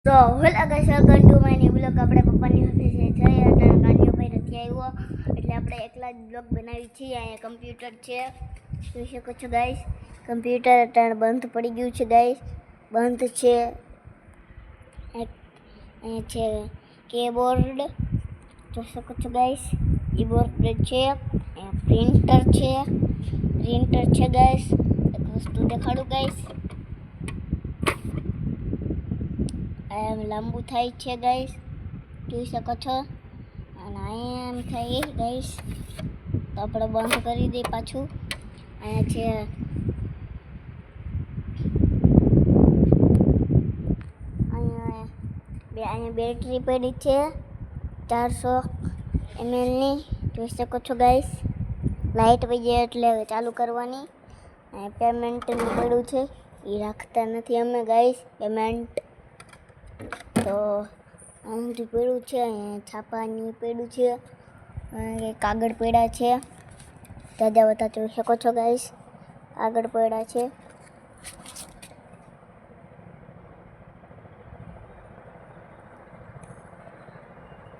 તો hello guys, welcome to my new blog. આપણે પપ્પાની ઓફિસે જઈએ અને કાનિયો ભાઈ નથી આવ્યો એટલે આપણે એકલા જ બ્લોગ બનાવી છીએ. અહીંયા કમ્પ્યુટર છે, જોઈ શકો છો ગાઈસ. કમ્પ્યુટર અત્યારે બંધ પડી ગયું છે ગાઈસ, બંધ છે. અહીંયા છે કીબોર્ડ, જોઈ શકો છો ગાઈસ. કીબોર્ડ છે, પ્રિન્ટર છે ગાઈસ. એક વસ્તુ દેખાડું ગાઈસ, એમ લાંબુ થાય છે ગાઈસ, જોઈ શકો છો. અને અહીંયા એમ થાય ગાઈસ, તો આપણે બંધ કરી દઈએ પાછું. અહીંયા છે અહીંયા બેટરી પડી છે 400 mAh ની, જોઈ શકો છો ગાઈસ. લાઇટ વહી જાય એટલે ચાલુ કરવાની. પેમેન્ટનું પડ્યું છે, એ રાખતા નથી અમે ગાઈસ પેમેન્ટ. તો અહીંથી પડ્યું છે, અહીંયા છાપાની પડ્યું છે, કાગળ પડ્યા છે, દાદા બધા જોઈ શકો છો ગાઈસ, કાગળ પડ્યા છે.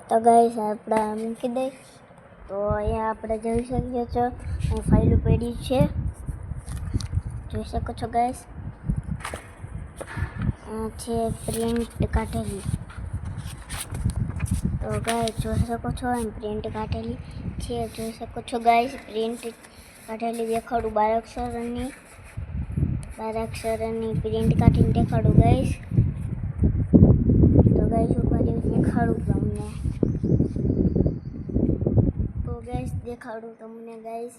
તો ગાઈસ આપણે મૂકી દઈ. તો અહીંયા આપણે જોઈ શકીએ છો, અહીં ફાઇલો પડી છે, જોઈ શકો છો ગાઈસ. છે પ્રિન્ટ કાઢેલી, તો ગાઈસ જોઈ શકો છો, અહીં પ્રિન્ટ કાઢેલી છે, જોઈ શકો છો ગાઈસ. પ્રિન્ટ કાઢેલી દેખાડું, 12 અક્ષરની પ્રિન્ટ કાઢીને દેખાડું ગાઈસ. તો ગાઈસ ઉપર દેખાડું તમને, ગાઈસ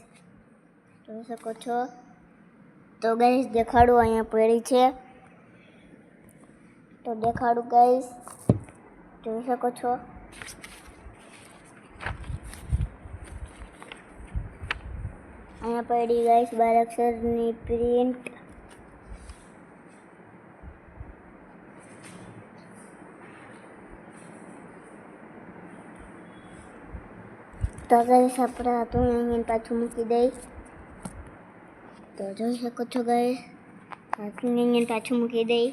જોઈ શકો છો. તો ગાઈસ દેખાડું, અહીંયા પડી છે, તો દેખાડું ગાઈસ, જોઈ શકો છો. અહીંયા પડી ગાઈસ 12 અક્ષરની પ્રિન્ટ. તો ગાઈસ આપણે હતું અહીંયા પાછું મૂકી દઈ. તો જોઈ શકો છો ગાઈસ, હાથને અહીંયા પાછું મૂકી દઈ.